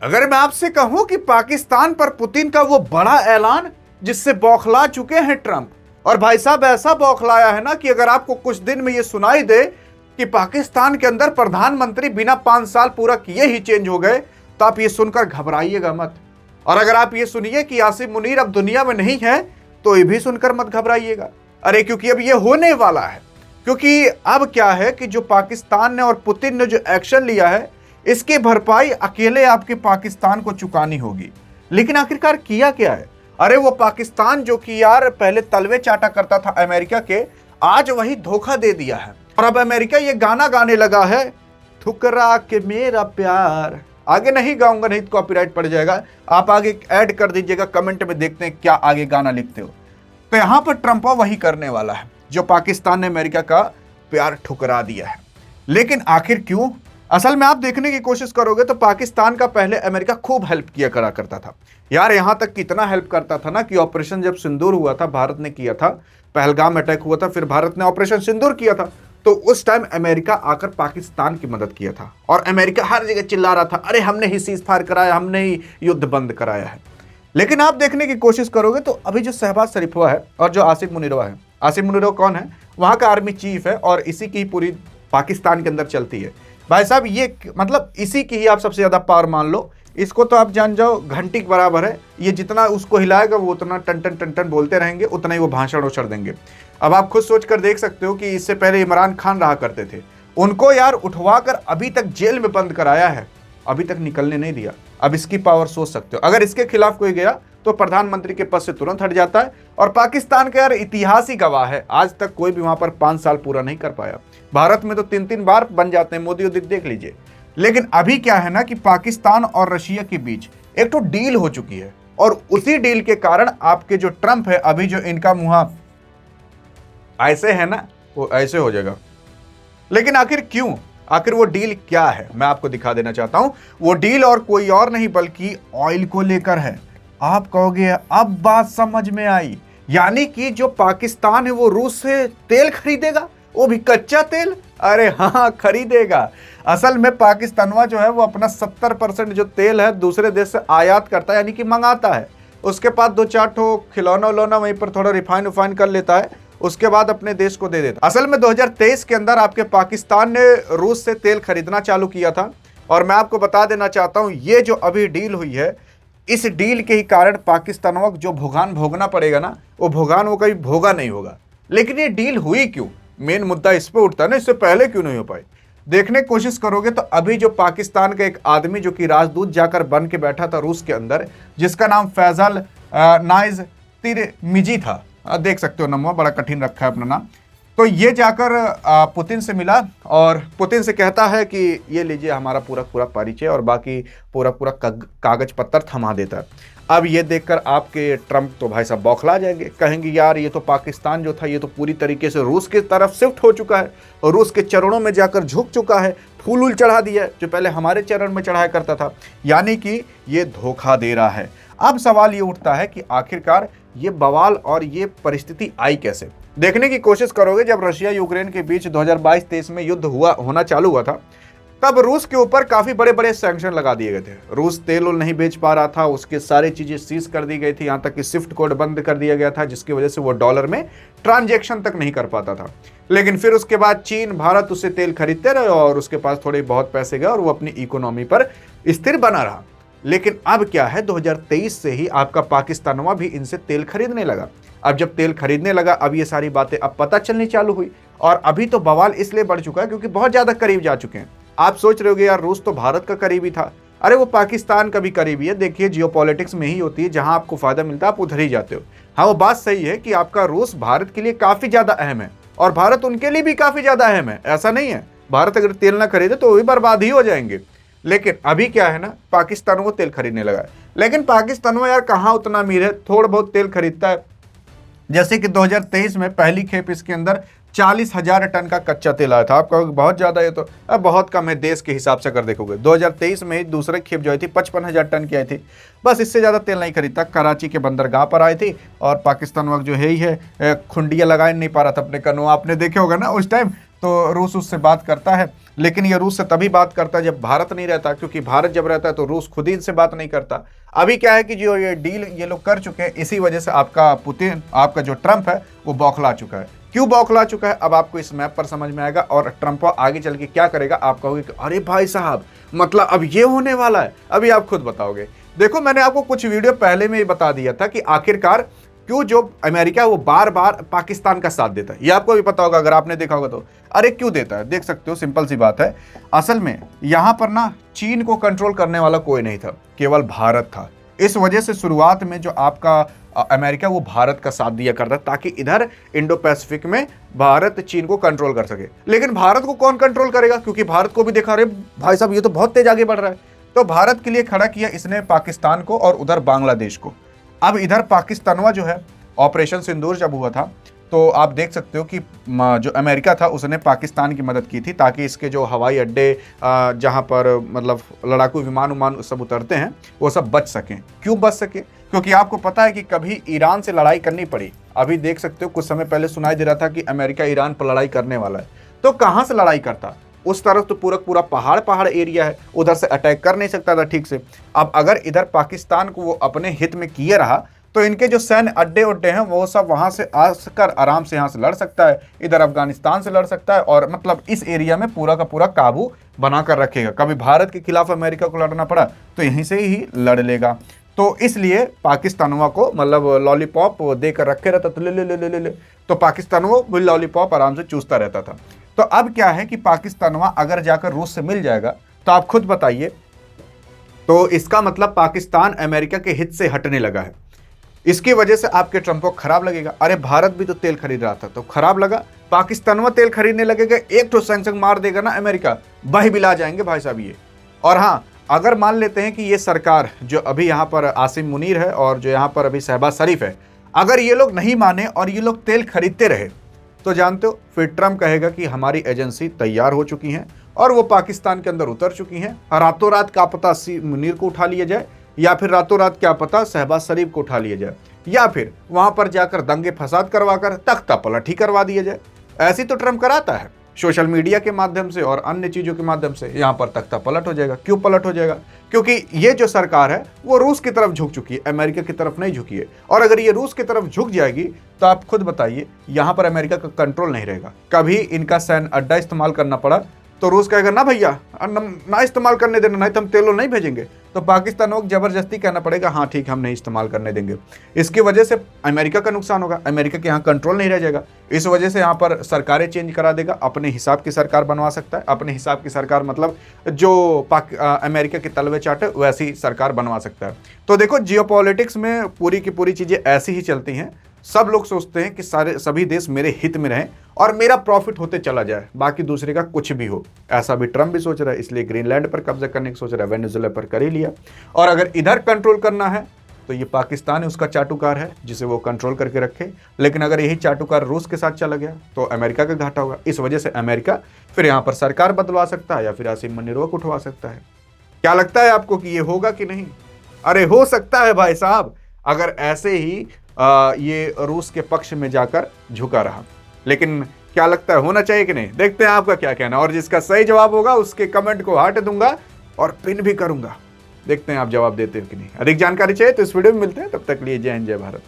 अगर मैं आपसे कहूं कि पाकिस्तान पर पुतिन का वो बड़ा ऐलान जिससे बौखला चुके हैं ट्रंप, और भाई साहब ऐसा बौखलाया है ना कि अगर आपको कुछ दिन में ये सुनाई दे कि पाकिस्तान के अंदर प्रधानमंत्री बिना 5 साल पूरा किए ही चेंज हो गए, तो आप ये सुनकर घबराइएगा मत। और अगर आप ये सुनिए कि आसिम मुनीर अब दुनिया में नहीं है, तो ये भी सुनकर मत घबराइएगा। अरे क्योंकि अब ये होने वाला है। क्योंकि अब क्या है कि जो पाकिस्तान ने और पुतिन ने जो एक्शन लिया है, इसकी भरपाई अकेले आपके पाकिस्तान को चुकानी होगी। लेकिन आखिरकार किया क्या है? अरे वो पाकिस्तान जो कि यार पहले तलवे चाटा करता था अमेरिका के, आज वही धोखा दे दिया है। और अब अमेरिका ये गाना गाने लगा है, ठुकरा के मेरा प्यार। आगे नहीं गाऊंगा, नहीं तो कॉपीराइट पड़ जाएगा। आप आगे ऐड कर दीजिएगा, कमेंट में देखते हैं क्या आगे गाना लिखते हो। तो यहां पर ट्रंप वही करने वाला है जो पाकिस्तान ने अमेरिका का प्यार ठुकरा दिया है। लेकिन आखिर क्यों? असल में आप देखने की कोशिश करोगे तो पाकिस्तान का पहले अमेरिका खूब हेल्प किया करा करता था यार। यहां तक कितना हेल्प करता था ना कि ऑपरेशन जब सिंदूर हुआ था, भारत ने किया था, पहलगाम अटैक हुआ था, फिर भारत ने ऑपरेशन सिंदूर किया था, तो उस टाइम अमेरिका आकर पाकिस्तान की मदद किया था। और अमेरिका हर जगह चिल्ला रहा था, अरे हमने ही सीज फायर कराया, हमने ही युद्ध बंद कराया है। लेकिन आप देखने की कोशिश करोगे तो अभी जो शहबाज शरीफवा है और जो आसिम मुनीरवा है, आसिम मुनीरवा कौन है? वहां का आर्मी चीफ है और इसी की पूरी पाकिस्तान के अंदर चलती है। भाई साहब ये मतलब इसी की ही आप सबसे ज्यादा पावर मान लो। इसको तो आप जान जाओ घंटी के बराबर है। ये जितना उसको हिलाएगा वो उतना टन टन टन टन बोलते रहेंगे, उतना ही वो भाषण उछाड़ देंगे। अब आप खुद सोच कर देख सकते हो कि इससे पहले इमरान खान रहा करते थे, उनको यार उठवा कर अभी तक जेल में बंद कराया है, अभी तक निकलने नहीं दिया। अब इसकी पावर सोच सकते हो, अगर इसके खिलाफ कोई गया तो प्रधानमंत्री के पद से तुरंत हट जाता है। और पाकिस्तान का यार इतिहास ही गवाह है, आज तक कोई भी वहां पर 5 साल पूरा नहीं कर पाया। भारत में तो 3-3 बार बन जाते हैं, मोदी देख लीजिए। लेकिन अभी क्या है ना कि पाकिस्तान और रशिया के बीच एक तो डील हो चुकी है, और उसी डील के कारण आपके जो ट्रंप है, अभी जो इनका मुंह ऐसे है ना, वो ऐसे हो जाएगा। लेकिन आखिर क्यों? आखिर वो डील क्या है, मैं आपको दिखा देना चाहता हूं। वो डील और कोई और नहीं बल्कि ऑयल को लेकर है। आप कहोगे अब बात समझ में आई, यानी कि जो पाकिस्तान है वो रूस से तेल खरीदेगा, वो भी कच्चा तेल। अरे हाँ, खरीदेगा। असल में पाकिस्तानवा जो है वो अपना 70% जो तेल है दूसरे देश से आयात करता है, यानी कि मंगाता है। उसके बाद 2-4 ठो खिलौना उलौना वहीं पर थोड़ा रिफाइन उफाइन कर लेता है, उसके बाद अपने देश को दे देता। असल में 2023 के अंदर आपके पाकिस्तान ने रूस से तेल खरीदना चालू किया था। और मैं आपको बता देना चाहता हूं, ये जो अभी डील हुई है, इस डील के ही कारण पाकिस्तान को जो भुगतान भोगना पड़ेगा ना, वो भुगतान वो कभी भोगा नहीं होगा। लेकिन ये डील हुई क्यों? मेन मुद्दा इस पे उठता है ना, इससे पहले क्यों नहीं हो पाई। देखने की कोशिश करोगे तो अभी जो पाकिस्तान का एक आदमी जो कि राजदूत जाकर बन के बैठा था रूस के अंदर, जिसका नाम फैजल नाइज तिरमिजी था, देख सकते हो नाम, बड़ा कठिन रखा है अपना नाम। तो ये जाकर पुतिन से मिला और पुतिन से कहता है कि ये लीजिए हमारा पूरा पूरा परिचय और बाकी पूरा पूरा कागज पत्तर थमा देता है। अब ये देखकर आपके ट्रंप तो भाई साहब बौखला जाएंगे, कहेंगे यार ये तो पाकिस्तान जो था ये तो पूरी तरीके से रूस की तरफ शिफ्ट हो चुका है और रूस के चरणों में जाकर झुक चुका है, फूल उल चढ़ा दिया है जो पहले हमारे चरण में चढ़ाया करता था, यानी कि ये धोखा दे रहा है। अब सवाल ये उठता है कि आखिरकार ये बवाल और ये परिस्थिति आई कैसे। देखने की कोशिश करोगे, जब रशिया यूक्रेन के बीच 2022-23 में युद्ध होना चालू हुआ था, तब रूस के ऊपर काफी बड़े बड़े सैंक्शन लगा दिए गए थे। रूस तेल नहीं बेच पा रहा था, उसके सारी चीजें सीज कर दी गई थी, यहां तक कि स्विफ्ट कोड बंद कर दिया गया था, जिसकी वजह से वो डॉलर में ट्रांजैक्शन तक नहीं कर पाता था। लेकिन फिर उसके बाद चीन, भारत उससे तेल खरीदते रहे और उसके पास थोड़े बहुत पैसे गए और वो अपनी इकोनॉमी पर स्थिर बना रहा। लेकिन अब क्या है, 2023 से ही आपका पाकिस्तानवा भी इनसे तेल खरीदने लगा। अब जब तेल खरीदने लगा, अब ये सारी बातें अब पता चलनी चालू हुई। और अभी तो बवाल इसलिए बढ़ चुका है क्योंकि बहुत ज्यादा करीब जा चुके हैं। आप सोच रहे होगे यार रूस तो भारत का करीबी था, अरे वो पाकिस्तान का भी करीबी है। देखिए जियोपॉलिटिक्स में ही होती है, जहां आपको फायदा मिलता है आप उधर ही जाते हो। हाँ, वो बात सही है कि आपका रूस भारत के लिए काफी ज्यादा अहम है और भारत उनके लिए भी काफी ज्यादा अहम है। ऐसा नहीं है, भारत अगर तेल ना खरीदे तो वो भी बर्बाद ही हो जाएंगे। लेकिन अभी क्या है ना, पाकिस्तान को तेल खरीदने लगा है। लेकिन पाकिस्तान में यार कहाँ उतना अमीर है, थोड़ा बहुत तेल खरीदता है। जैसे कि 2023 में पहली खेप इसके अंदर 40,000 टन का कच्चा तेल आया था। आप कहोगे बहुत ज्यादा है, तो अब बहुत कम है देश के हिसाब से अगर देखोगे। 2023 में दूसरे खेप जो आई थी 55,000 टन की आई थी, बस इससे ज्यादा तेल नहीं खरीदता। कराची के बंदरगाह पर आई थी और पाकिस्तान वक्त जो है ही है खुंडियाँ लगा नहीं पा रहा था अपने कनों, आपने देखे होगा ना उस टाइम, तो रूस उससे बात करता है लेकिन ये रूस से तभी बात करता है जब भारत नहीं रहता, क्योंकि भारत जब रहता है तो रूस खुद ही इनसे बात नहीं करता। अभी क्या है कि जो ये डील ये लोग कर चुके हैं, इसी वजह से आपका पुतिन, आपका जो ट्रंप है वो बौखला चुका है। क्यों बौखला चुका है अब आपको इस मैप पर समझ में आएगा, और ट्रंप आगे चल के क्या करेगा आप कहोगे कि अरे भाई साहब मतलब अब ये होने वाला है, अभी आप खुद बताओगे। देखो मैंने आपको कुछ वीडियो पहले में ही बता दिया था कि आखिरकार क्यों जो अमेरिका वो बार बार पाकिस्तान का साथ देता है, ये आपको भी पता होगा अगर आपने देखा होगा तो। अरे क्यों देता है, देख सकते हो, सिंपल सी बात है। असल में यहां पर ना चीन को कंट्रोल करने वाला कोई नहीं था, केवल भारत था। इस वजह से शुरुआत में जो आपका अमेरिका वो भारत का साथ दिया करता ताकि इधर इंडो पैसिफिक में भारत चीन को कंट्रोल कर सके। लेकिन भारत को कौन कंट्रोल करेगा, क्योंकि भारत को भी देखा रहे भाई साहब ये तो बहुत तेज आगे बढ़ रहा है। तो भारत के लिए खड़ा किया इसने पाकिस्तान को और उधर बांग्लादेश को। अब इधर पाकिस्तानवा जो है, ऑपरेशन सिंदूर जब हुआ था तो आप देख सकते हो कि जो अमेरिका था उसने पाकिस्तान की मदद की थी ताकि इसके जो हवाई अड्डे जहां पर मतलब लड़ाकू विमान सब उतरते हैं वो सब बच सकें। क्यों बच सके, क्योंकि आपको पता है कि कभी ईरान से लड़ाई करनी पड़ी। अभी देख सकते हो कुछ समय पहले सुनाई दे रहा था कि अमेरिका ईरान पर लड़ाई करने वाला है, तो कहाँ से लड़ाई करता, उस तरफ तो पूरा पहाड़ एरिया है, उधर से अटैक कर नहीं सकता था ठीक से। अब अगर इधर पाकिस्तान को वो अपने हित में किए रहा तो इनके जो सैन्य अड्डे हैं वो सब वहां से आकर आराम से यहाँ से लड़ सकता है, इधर अफगानिस्तान से लड़ सकता है, और मतलब इस एरिया में पूरा का पूरा काबू बनाकर रखेगा। कभी भारत के खिलाफ अमेरिका को लड़ना पड़ा तो यहीं से ही लड़ लेगा। तो इसलिए पाकिस्तानों को मतलब लॉलीपॉप देकर रखे रहता, तो ले तो पाकिस्तानों वो लॉलीपॉप आराम से चूसता रहता था। तो अब क्या है कि पाकिस्तानवा अगर जाकर रूस से मिल जाएगा तो आप खुद बताइए, तो इसका मतलब पाकिस्तान अमेरिका के हित से हटने लगा है। इसकी वजह से आपके ट्रंप को खराब लगेगा। अरे भारत भी तो तेल खरीद रहा था तो खराब लगा, पाकिस्तानवा तेल खरीदने लगेगा, एक तो सैंक्शन मार देगा ना अमेरिका, बही बिला जाएंगे भाई साहब ये। और हाँ, अगर मान लेते हैं कि ये सरकार जो अभी यहाँ पर आसिम मुनीर है और जो यहाँ पर अभी शहबाज शरीफ है, अगर ये लोग नहीं माने और ये लोग तेल खरीदते रहे तो जानते हो फिर ट्रंप कहेगा कि हमारी एजेंसी तैयार हो चुकी हैं और वो पाकिस्तान के अंदर उतर चुकी हैं। रातों रात का पता मुनीर को उठा लिया जाए, या फिर रातों रात क्या पता शहबाज शरीफ को उठा लिया जाए, या फिर वहां पर जाकर दंगे फसाद करवाकर तख्ता पलट ही करवा दिया जाए। ऐसी तो ट्रंप कराता है, सोशल मीडिया के माध्यम से और अन्य चीजों के माध्यम से यहां पर तख्ता पलट हो जाएगा। क्यों पलट हो जाएगा, क्योंकि ये जो सरकार है वो रूस की तरफ झुक चुकी है, अमेरिका की तरफ नहीं झुकी है। और अगर ये रूस की तरफ झुक जाएगी तो आप खुद बताइए यहां पर अमेरिका का कंट्रोल नहीं रहेगा। कभी इनका सैन्य अड्डा इस्तेमाल करना पड़ा तो रूस कहेगा ना भैया ना इस्तेमाल करने देना, नहीं तो हम तेलों नहीं भेजेंगे। तो पाकिस्तान को जबरदस्ती कहना पड़ेगा हाँ ठीक हम नहीं इस्तेमाल करने देंगे। इसकी वजह से अमेरिका का नुकसान होगा, अमेरिका के यहाँ कंट्रोल नहीं रह जाएगा। इस वजह से यहाँ पर सरकारें चेंज करा देगा, अपने हिसाब की सरकार बनवा सकता है। अपने हिसाब की सरकार मतलब जो अमेरिका के तलवे चाटे वैसी सरकार बनवा सकता है। तो देखो जियोपॉलिटिक्स में पूरी की पूरी चीज़ें ऐसी ही चलती हैं। सब लोग सोचते हैं कि सभी देश मेरे हित में रहें और मेरा प्रॉफिट होते चला जाए, बाकी दूसरे का कुछ भी हो। ऐसा भी ट्रंप भी सोच रहा है, इसलिए ग्रीनलैंड पर कब्जा करने की सोच रहा है, वेनेजुएला पर कर ही लिया। और अगर इधर कंट्रोल करना है तो ये पाकिस्तान उसका चाटुकार है जिसे वो कंट्रोल करके रखे। लेकिन अगर यही चाटुकार रूस के साथ चला गया तो अमेरिका का घाटा होगा। इस वजह से अमेरिका फिर यहाँ पर सरकार बदलवा सकता है या फिर आसिम मुनीर को उठवा सकता है। क्या लगता है आपको कि ये होगा कि नहीं? अरे हो सकता है भाई साहब, अगर ऐसे ही ये रूस के पक्ष में जाकर झुका रहा। लेकिन क्या लगता है होना चाहिए कि नहीं? देखते हैं आपका क्या कहना, और जिसका सही जवाब होगा उसके कमेंट को हार्ट दूंगा और पिन भी करूंगा। देखते हैं आप जवाब देते हो कि नहीं। अधिक जानकारी चाहिए तो इस वीडियो में मिलते हैं, तब तक लिए जय हिंद जय भारत।